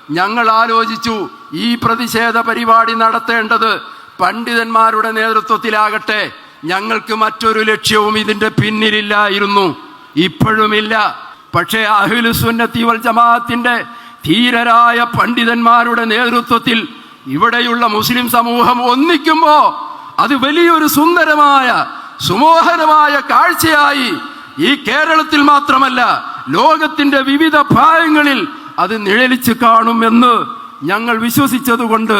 ഞങ്ങൾ ആലോചിച്ചു, ഈ പ്രതിഷേധ പരിപാടി നടത്തേണ്ടത് പണ്ഡിതന്മാരുടെ നേതൃത്വത്തിലാകട്ടെ. ഞങ്ങൾക്ക് മറ്റൊരു ലക്ഷ്യവും ഇതിൻ്റെ പിന്നിലില്ലായിരുന്നു, ഇപ്പോഴുമില്ല. പക്ഷേ അഹ്ലുസുന്നത്തി വൽ ജമാഅത്തിന്റെ ധീരരായ പണ്ഡിതന്മാരുടെ നേതൃത്വത്തിൽ ഇവിടെയുള്ള മുസ്ലിം സമൂഹം ഒന്നിക്കുമ്പോൾ അത് വലിയൊരു സുന്ദരമായ സുമോഹനമായ കാഴ്ചയായി ഈ കേരളത്തിൽ മാത്രമല്ല ലോകത്തിന്റെ വിവിധ ഭാഗങ്ങളിൽ അത് നിഴലിച്ച് കാണുമെന്ന് ഞങ്ങൾ വിശ്വസിച്ചതുകൊണ്ട്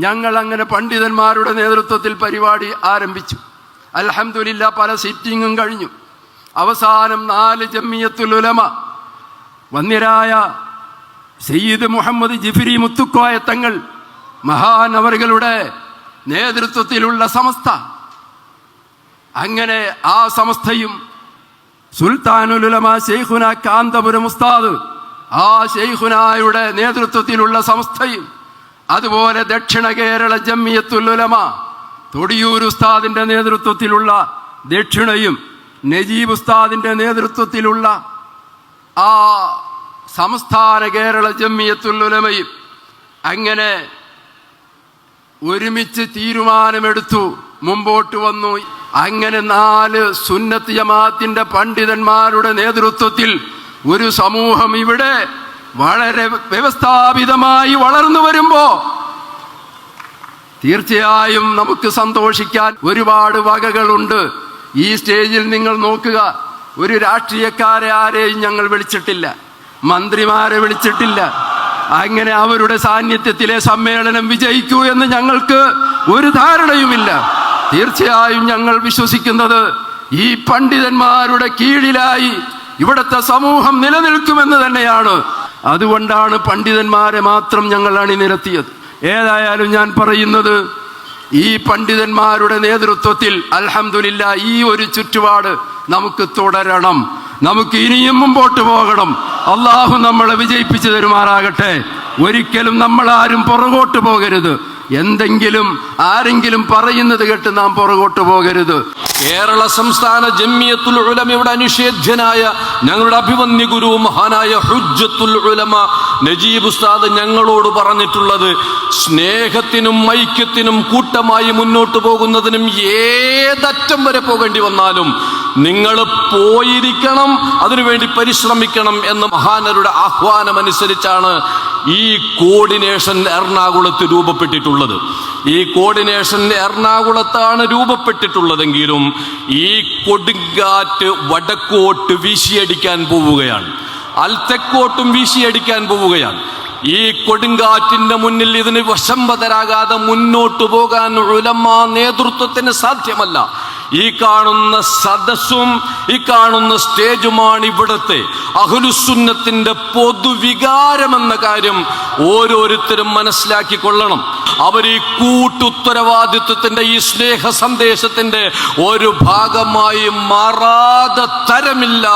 ഞങ്ങൾ അങ്ങനെ പണ്ഡിതന്മാരുടെ നേതൃത്വത്തിൽ പരിപാടി ആരംഭിച്ചു. അൽഹംദുലില്ലാ, പല സിറ്റിങ്ങും കഴിഞ്ഞു. അവസാനം 4 ജമിയത്തുൽ ഉലമ വന്ദ്യരായ സയ്യിദ് മുഹമ്മദ് ജിഫ്രി മുത്തുക്കോയ തങ്ങൾ മഹാനവറുകളുടെ നേതൃത്വത്തിലുള്ള സമസ്ത, അങ്ങനെ ആ സമസ്തയും സുൽത്താനുൽ ഉലമ ശൈഖുന കാന്തപുരം ഉസ്താദ്, ആ ശൈഖുനായുടെ നേതൃത്വത്തിലുള്ള സമസ്തയും, അതുപോലെ ദക്ഷിണ കേരള ജമിയത്തുൽ ഉലമ തൊടിയൂർ ഉസ്താദിന്റെ നേതൃത്വത്തിലുള്ള ദക്ഷിണയും നജീബ് ഉസ്താദിന്റെ നേതൃത്വത്തിലുള്ള ആ സംസ്ഥാന കേരള ജമിയത്തുൽ ഉലമയും അങ്ങനെ ഒരുമിച്ച് തീരുമാനമെടുത്തു, മുമ്പോട്ട് വന്നു. അങ്ങനെ 4 സുന്നത്ത് ജമാഅത്തിന്റെ പണ്ഡിതന്മാരുടെ നേതൃത്വത്തിൽ ഒരു സമൂഹം ഇവിടെ വളരെ വ്യവസ്ഥാപിതമായി വളർന്നു വരുമ്പോ തീർച്ചയായും നമുക്ക് സന്തോഷിക്കാൻ ഒരുപാട് വകകളുണ്ട്. ഈ സ്റ്റേജിൽ നിങ്ങൾ നോക്കുക, ഒരു രാഷ്ട്രീയക്കാരെ ആരെയും ഞങ്ങൾ വിളിച്ചിട്ടില്ല, മന്ത്രിമാരെ വിളിച്ചിട്ടില്ല. അങ്ങനെ അവരുടെ സാന്നിധ്യത്തിലെ സമ്മേളനം വിജയിക്കൂ എന്ന് ഞങ്ങൾക്ക് ഒരു ധാരണയുമില്ല. തീർച്ചയായും ഞങ്ങൾ വിശ്വസിക്കുന്നത് ഈ പണ്ഡിതന്മാരുടെ കീഴിലായി ഇവിടുത്തെ സമൂഹം നിലനിൽക്കുമെന്ന് തന്നെയാണ്. അതുകൊണ്ടാണ് പണ്ഡിതന്മാരെ മാത്രം ഞങ്ങൾ അണിനിരത്തിയത്. ഏതായാലും ഞാൻ പറയുന്നത്, ഈ പണ്ഡിതന്മാരുടെ നേതൃത്വത്തിൽ അൽഹംദുലില്ലാ ഈ ഒരു ചുറ്റുപാട് നമുക്ക് തുടരണം, നമുക്ക് ഇനിയും മുമ്പോട്ട് പോകണം. അള്ളാഹു നമ്മളെ വിജയിപ്പിച്ചു തരുമാറാകട്ടെ. ഒരിക്കലും നമ്മളാരും പുറകോട്ട് പോകരുത്. എന്തെങ്കിലും ആരെങ്കിലും പറയുന്നത് കേട്ട് നാം പുറകോട്ട് പോകരുത്. കേരള സംസ്ഥാന ജമിയത്തുൽ ഉലമയുടെ അനിഷേധ്യനായ ഞങ്ങളുടെ അഭിമന്യ ഗുരു മഹാനായ ഹുജ്ജത്തുൽ ഉലമ നജീബ് ഉസ്താദ് ഞങ്ങളോട് പറഞ്ഞിട്ടുള്ളത്, സ്നേഹത്തിനും ഐക്യത്തിനും കൂട്ടമായി മുന്നോട്ട് പോകുന്നതിനും ഏതറ്റം വരെ പോകേണ്ടി വന്നാലും നിങ്ങൾ പോയിരിക്കണം, അതിനുവേണ്ടി പരിശ്രമിക്കണം എന്ന മഹാനരുടെ ആഹ്വാനമനുസരിച്ചാണ് ഈ കോർഡിനേഷൻ എറണാകുളത്ത് രൂപപ്പെട്ടിട്ടുള്ളത്. ഈ കോർഡിനേഷൻ എറണാകുളത്താണ് രൂപപ്പെട്ടിട്ടുള്ളതെങ്കിലും ഈ കൊടുങ്കാറ്റ് വടക്കോട്ട് വീശിയടിക്കാൻ പോവുകയാണ്, തെക്കോട്ടും വീശിയടിക്കാൻ പോവുകയാണ്. ഈ കൊടുങ്കാറ്റിന്റെ മുന്നിൽ ഇതിന് വശംവദരാകാതെ മുന്നോട്ട് പോകാൻ ഉലമാ നേതൃത്വത്തിന് സാധ്യമല്ല. ഈ കാണുന്ന സദസ്സും ഈ കാണുന്ന സ്റ്റേജുമാണ് ഇവിടുത്തെ അഹ്ലുസുന്നത്തിന്റെ പൊതുവികാരമെന്ന കാര്യം ഓരോരുത്തരും മനസ്സിലാക്കിക്കൊള്ളണം. അവർ ഈ കൂട്ടുത്തരവാദിത്വത്തിന്റെ ഈ സ്നേഹ സന്ദേശത്തിന്റെ ഒരു ഭാഗമായി മാറാതെ തരമില്ല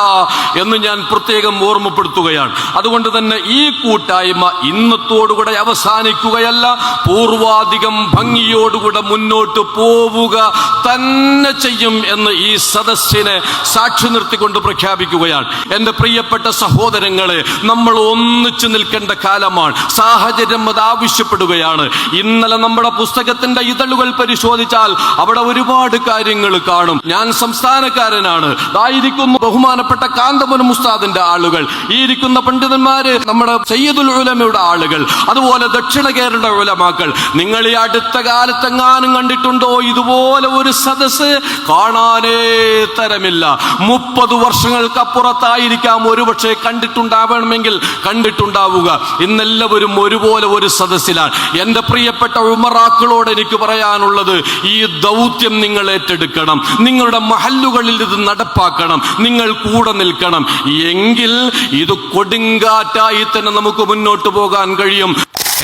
എന്ന് ഞാൻ പ്രത്യേകം ഓർമ്മപ്പെടുത്തുകയാണ്. അതുകൊണ്ട് തന്നെ ഈ കൂട്ടായ്മ ഇന്നത്തോടുകൂടെ അവസാനിക്കുകയല്ല, പൂർവാധികം ഭംഗിയോടുകൂടെ മുന്നോട്ട് പോവുക തന്നെ ചെയ്യും എന്ന് ഈ സദസ്സിനെ സാക്ഷി നിർത്തിക്കൊണ്ട് പ്രഖ്യാപിക്കുകയാണ്. എൻ്റെ പ്രിയപ്പെട്ട സഹോദരങ്ങളെ, നമ്മൾ ഒന്നിച്ചു നിൽക്കേണ്ട കാലമാണ്. സാഹചര്യം അത് ആവശ്യപ്പെടുകയാണ്. ഇന്നലെ നമ്മുടെ പുസ്തകത്തിന്റെ ഇതളുകൾ പരിശോധിച്ചാൽ അവിടെ ഒരുപാട് കാര്യങ്ങൾ കാണും. ഞാൻ സംസ്ഥാനക്കാരനാണ്, ആയിരിക്കുന്നു ബഹുമാനപ്പെട്ട കാന്തപുരം ഉസ്താദിന്റെ ആളുകൾ, ഈ ഇരിക്കുന്ന പണ്ഡിതന്മാര് നമ്മുടെ സയ്യിദുൽ ഉലമയുടെ ആളുകൾ, അതുപോലെ ദക്ഷിണ കേരള ഉലമാക്കൾ. നിങ്ങൾ ഈ അടുത്ത കാലത്തെങ്ങാനും കണ്ടിട്ടുണ്ടോ ഇതുപോലെ ഒരു സദസ്സ്? കാണാനേ തരമില്ല. 30 വർഷങ്ങൾക്കപ്പുറത്തായിരിക്കാം ഒരുപക്ഷെ കണ്ടിട്ടുണ്ടാവണമെങ്കിൽ കണ്ടിട്ടുണ്ടാവുക. ഇന്നെല്ലാവരും ഒരുപോലെ ഒരു സദസ്സിലാണ്. എൻ്റെ പ്രിയപ്പെട്ട ഉമറാക്കളോട് എനിക്ക് പറയാനുള്ളത്, ഈ ദൗത്യം നിങ്ങൾ ഏറ്റെടുക്കണം, നിങ്ങളുടെ മഹല്ലുകളിൽ ഇത് നടപ്പാക്കണം, നിങ്ങൾ കൂടെ നിൽക്കണം. എങ്കിൽ ഇത് കൊടുങ്കാറ്റായി തന്നെ നമുക്ക് മുന്നോട്ട് പോകാൻ കഴിയും.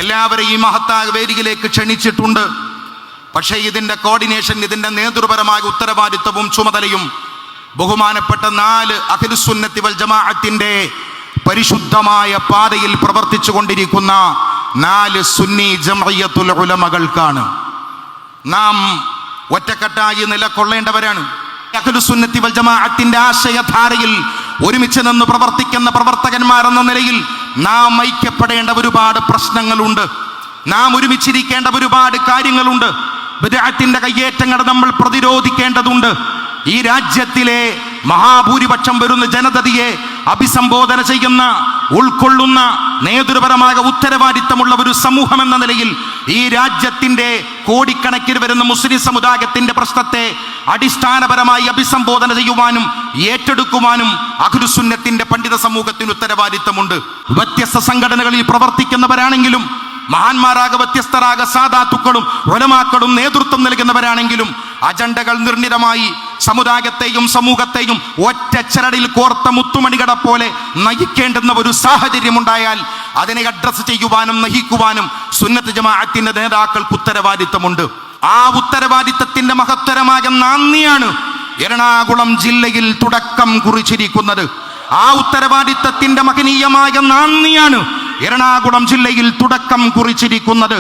എല്ലാവരെയും ഈ മഹത്തായ വേദിയിലേക്ക് ക്ഷണിച്ചിട്ടുണ്ട്. പക്ഷേ ഇതിന്റെ കോർഡിനേഷൻ, ഇതിന്റെ നേതൃപരമായ ഉത്തരവാദിത്വവും ചുമതലയും ബഹുമാനപ്പെട്ട 4 അഹ്ലുസുന്നത്തി വൽ ജമാഅത്തിന്റെ പരിശുദ്ധമായ പാതയിൽ പ്രവർത്തിച്ചു കൊണ്ടിരിക്കുന്ന 4 സുന്നി ജംഇയ്യത്തുൽ ഉലമകൾക്കാണ്. നാം ഒറ്റക്കെട്ടായി നിലകൊള്ളേണ്ടവരാണ്. അഹ്ലുസുന്നത്തി വൽ ജമാഅത്തിന്റെ ആശയധാരയിൽ ഒരുമിച്ച് നിന്ന് പ്രവർത്തിക്കുന്ന പ്രവർത്തകന്മാരെന്ന നിലയിൽ നാം ഐക്യപ്പെടേണ്ട ഒരുപാട് പ്രശ്നങ്ങളുണ്ട്, നാം ഒരുമിച്ചിരിക്കേണ്ട ഒരുപാട് കാര്യങ്ങളുണ്ട്. ബിദ്അത്തിന്റെ കയ്യേറ്റങ്ങൾ നമ്മൾ പ്രതിരോധിക്കേണ്ടതുണ്ട്. ഈ രാജ്യത്തിലെ മഹാഭൂരിപക്ഷം വരുന്ന ജനതയെ അഭിസംബോധന ചെയ്യുന്ന, ഉൾക്കൊള്ളുന്ന, നേതൃപരമായ ഉത്തരവാദിത്തമുള്ള ഒരു സമൂഹം എന്ന നിലയിൽ ഈ രാജ്യത്തിന്റെ കോടിക്കണക്കിന് വരുന്ന മുസ്ലിം സമുദായത്തിന്റെ പ്രശ്നത്തെ അടിസ്ഥാനപരമായി അഭിസംബോധന ചെയ്യുവാനും ഏറ്റെടുക്കുവാനും അഹ്ലുസുന്നത്തിന്റെ പണ്ഡിത സമൂഹത്തിന് ഉത്തരവാദിത്തമുണ്ട്. വ്യത്യസ്ത സംഘടനകളിൽ പ്രവർത്തിക്കുന്നവരാണെങ്കിലും, മഹാന്മാരാക വ്യത്യസ്തരാക സാദാത്തുക്കളും ഉലമാക്കളും നേതൃത്വം നൽകുന്നവരാണെങ്കിലും അജണ്ടകൾ നിർണിതമായി സമുദായത്തെയും സമൂഹത്തെയും ഒറ്റച്ചരടിൽ കോർത്ത മുത്തുമണികളെ പോലെ നയിക്കേണ്ടുന്ന ഒരു സാഹചര്യം ഉണ്ടായാൽ അതിനെ അഡ്രസ് ചെയ്യുവാനും നയിക്കുവാനും സുന്നത്ത് ജമാഅത്തിന്റെ നേതാക്കൾക്ക് ഉത്തരവാദിത്തമുണ്ട്. ആ ഉത്തരവാദിത്തത്തിന്റെ മഹത്തരമായ നന്ദിയാണ് എറണാകുളം ജില്ലയിൽ തുടക്കം കുറിച്ചിരിക്കുന്നത്. ആ ഉത്തരവാദിത്തത്തിന്റെ മഹനീയമായ നന്ദിയാണ് എറണാകുളം ജില്ലയിൽ തുടക്കം കുറിച്ചിരിക്കുന്നത്.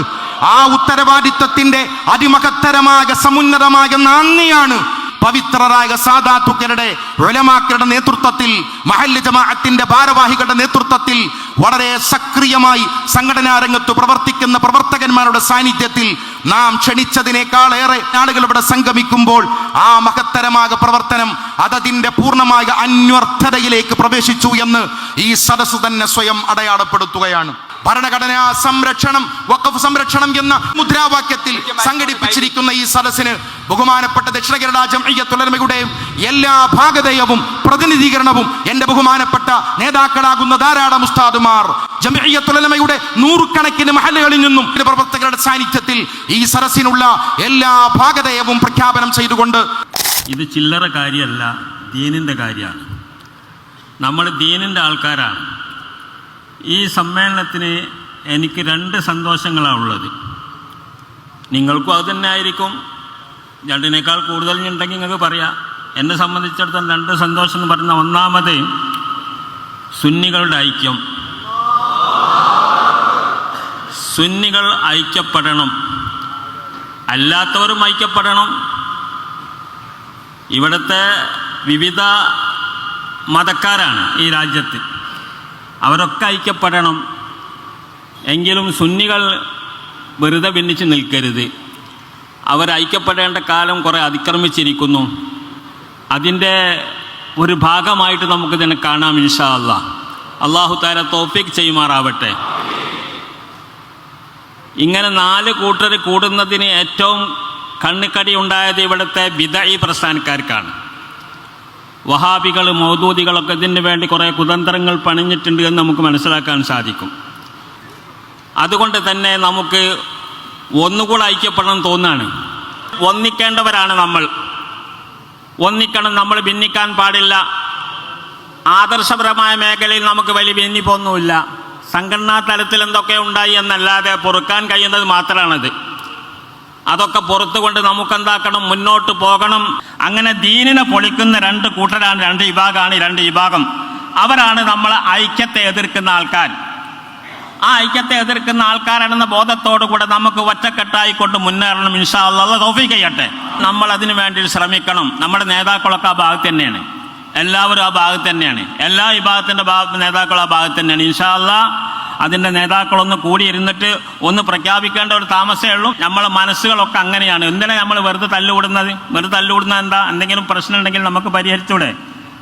ആ ഉത്തരവാദിത്തത്തിന്റെ അതിമഹത്തരമായ സമുന്നതമായ നന്ദിയാണ് പവിത്രരായ സാദാത്തുക്കളുടെ ഉലമാക്കളുടെ നേതൃത്വത്തിൽ, മഹല്ല് ജമാഅത്തിന്റെ ഭാരവാഹികളുടെ നേതൃത്വത്തിൽ വളരെ സക്രിയമായി സംഘടനാ രംഗത്ത് പ്രവർത്തിക്കുന്ന പ്രവർത്തകന്മാരുടെ സാന്നിധ്യത്തിൽ നാം ക്ഷണിച്ചതിനേക്കാളേറെ ആളുകൾ ഇവിടെ സംഗമിക്കുമ്പോൾ ആ മഹത്തരമായ പ്രവർത്തനം അതതിന്റെ പൂർണ്ണമായ അന്വർത്ഥതയിലേക്ക് പ്രവേശിച്ചു എന്ന് ഈ സദസ്സ് തന്നെ സ്വയം അടയാളപ്പെടുത്തുകയാണ്. ഭരണഘടനാ സംരക്ഷണം, വഖഫ് സംരക്ഷണം എന്ന മുദ്രാവാക്യത്തിൽ സംഘടിപ്പിച്ചിരിക്കുന്ന ഈ സദസ്സിന് ബഹുമാനപ്പെട്ട ദക്ഷിണ കേരള ജംഇയ്യത്തുൽ ഉലമയുടെയും എല്ലാ ഭാഗധേയവും പ്രതിനിധീകരണവും എന്റെ ബഹുമാനപ്പെട്ട നേതാക്കളാകുന്ന ധാരാളം ഉസ്താദുമാർ, ജംഇയ്യത്തുൽ ഉലമയുടെ നൂറുകണക്കിന് മഹല്ലുകളിൽ നിന്നും പ്രവർത്തകരുടെ സാന്നിധ്യത്തിൽ ഈ സദസ്സിനുള്ള എല്ലാ ഭാഗധേയവും പ്രഖ്യാപനം ചെയ്തുകൊണ്ട്, ഇത് ചില്ലറ കാര്യമല്ല, ദീനിൻ്റെ കാര്യമാണ്. നമ്മൾ ദീനിൻ്റെ ആൾക്കാരാണ്. ഈ സമ്മേളനത്തിന് എനിക്ക് 2 സന്തോഷങ്ങളാണ് ഉള്ളത്. നിങ്ങൾക്കും അത് തന്നെ ആയിരിക്കും. 2-നേക്കാൾ കൂടുതൽ ഉണ്ടെങ്കിൽ നിങ്ങൾക്ക് പറയാം. എന്നെ സംബന്ധിച്ചിടത്തോളം 2 സന്തോഷം എന്ന് പറഞ്ഞാൽ, ഒന്നാമത് സുന്നികളുടെ ഐക്യം. സുന്നികൾ ഐക്യപ്പെടണം, അല്ലാത്തവരും ഐക്യപ്പെടണം. ഇവിടുത്തെ വിവിധ മതക്കാരാണ് ഈ രാജ്യത്ത്, അവരൊക്കെ ഐക്യപ്പെടണം. എങ്കിലും സുന്നികൾ വെറുതെ ഭിന്നിച്ച് നിൽക്കരുത്. അവർ ഐക്യപ്പെടേണ്ട കാലം കുറേ അതിക്രമിച്ചിരിക്കുന്നു. അതിൻ്റെ ഒരു ഭാഗമായിട്ട് നമുക്കിതിനെ കാണാം ഇൻഷാ അല്ലാഹ്. അല്ലാഹു തആല തൗഫീഖ് ചെയ്യുമാറാവട്ടെ. ഇങ്ങനെ 4 കൂട്ടർ കൂടുന്നതിന് ഏറ്റവും കണ്ണിക്കടി ഉണ്ടായത് ഇവിടുത്തെ ബിദ്അഈ പ്രസ്ഥാനക്കാർക്കാണ്. വഹാബികൾ, മൗദൂദികളൊക്കെ ഇതിന് വേണ്ടി കുറേ കുതന്ത്രങ്ങൾ പണിഞ്ഞിട്ടുണ്ട് എന്ന് നമുക്ക് മനസ്സിലാക്കാൻ സാധിക്കും. അതുകൊണ്ട് തന്നെ നമുക്ക് ഒന്നുകൂടെ ഐക്യപ്പെടണം തോന്നാണ്. ഒന്നിക്കേണ്ടവരാണ് നമ്മൾ. ഒന്നിക്കണം, നമ്മൾ ഭിന്നിക്കാൻ പാടില്ല. ആദർശപരമായ മേഖലയിൽ നമുക്ക് വലിയ ഭിന്നിപ്പൊന്നുമില്ല. സംഘടനാ തലത്തിൽ എന്തൊക്കെ ഉണ്ടായി എന്നല്ലാതെ പൊറുക്കാൻ കഴിയുന്നത് മാത്രമാണത്. അതൊക്കെ പുറത്തുകൊണ്ട് നമുക്കെന്താക്കണം, മുന്നോട്ട് പോകണം. അങ്ങനെ ദീനിനെ പൊളിക്കുന്ന 2 കൂട്ടരാണ്, 2 വിഭാഗമാണ്. 2 വിഭാഗം അവരാണ് നമ്മളെ ഐക്യത്തെ എതിർക്കുന്ന ആൾക്കാർ. ആ ഐക്യത്തെ എതിർക്കുന്ന ആൾക്കാരാണെന്ന ബോധത്തോടു കൂടെ നമുക്ക് ഒറ്റക്കെട്ടായിക്കൊണ്ട് മുന്നേറണം. ഇൻഷാ അല്ലാഹ് തൗഫീഖ് ചെയ്യട്ടെ. നമ്മൾ അതിനു വേണ്ടി ശ്രമിക്കണം. നമ്മുടെ നേതാക്കളൊക്കെ ആ ഭാഗത്ത് തന്നെയാണ്. എല്ലാവരും ആ ഭാഗത്ത് തന്നെയാണ്. എല്ലാ വിഭാഗത്തിൻ്റെ നേതാക്കളും ആ ഭാഗത്ത് തന്നെയാണ്. ഇൻഷാ അല്ലാഹ് അതിൻ്റെ നേതാക്കളൊന്ന് കൂടിയിരുന്നിട്ട് ഒന്ന് പ്രഖ്യാപിക്കേണ്ട ഒരു താമസമേ ഉള്ളൂ. നമ്മളെ മനസ്സുകളൊക്കെ അങ്ങനെയാണ്. എന്തിനാണ് നമ്മൾ വെറുതെ തല്ലുകൂടുന്നത്? വെറുതെ തല്ലുകൂടുന്നത് എന്താ? എന്തെങ്കിലും പ്രശ്നം ഉണ്ടെങ്കിൽ നമുക്ക് പരിഹരിച്ചൂടെ?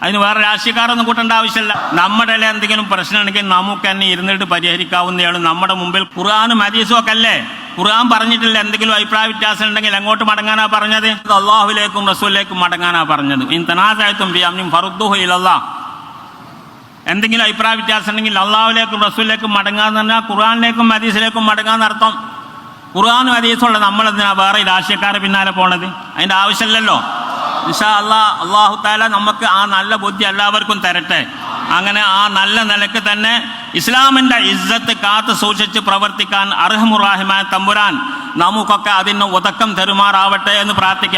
അതിന് വേറെ രാഷ്ട്രീയക്കാരൊന്നും കൂട്ടേണ്ട ആവശ്യമില്ല. നമ്മുടെ എന്തെങ്കിലും പ്രശ്നം ഉണ്ടെങ്കിൽ നമുക്ക് തന്നെ ഇരുന്നിട്ട് പരിഹരിക്കാവുന്നതാണ്. നമ്മുടെ മുമ്പിൽ ഖുർആനും ഹദീസും ഒക്കെ അല്ലേ? ഖുർആൻ പറഞ്ഞിട്ടില്ല എന്തെങ്കിലും അഭിപ്രായ വ്യത്യാസം ഉണ്ടെങ്കിൽ എങ്ങോട്ട് മടങ്ങാനാ പറഞ്ഞത്? അല്ലാഹുവിലേക്കും റസൂലിലേക്കും മടങ്ങാനാ പറഞ്ഞത്. ഇൻ തനാസഅതും ഫീ അംരിൻ ഫറുദ്ദൂഹു ഇലല്ലാഹ്. എന്തെങ്കിലും അഭിപ്രായ വ്യത്യാസം ഉണ്ടെങ്കിൽ അള്ളാഹുലേക്കും റസൂലിലേക്കും മടങ്ങാന്ന് പറഞ്ഞാൽ ഖുർആനിലേക്കും ഹദീസിലേക്കും മടങ്ങാന്നർത്ഥം. ഖുർആനും ഹദീസുള്ള നമ്മളെന്തിനാ വേറെ രാഷ്ട്രീയക്കാരെ പിന്നാലെ പോണത്? അതിൻ്റെ ആവശ്യമില്ലല്ലോ. ഇൻഷാ അല്ലാഹ് അല്ലാഹു തആല നമുക്ക് ആ നല്ല ബുദ്ധി എല്ലാവർക്കും തരട്ടെ. അങ്ങനെ ആ നല്ല നിലക്ക് തന്നെ ഇസ്ലാമിൻ്റെ ഇസ്സത്ത് കാത്തു സൂക്ഷിച്ച് പ്രവർത്തിക്കാൻ അർഹമുർ റഹീമായ തമ്പുരാൻ നമുക്കൊക്കെ അതിന് ഉദക്കം തരുമാറാവട്ടെ എന്ന് പ്രാർത്ഥിക്കാം.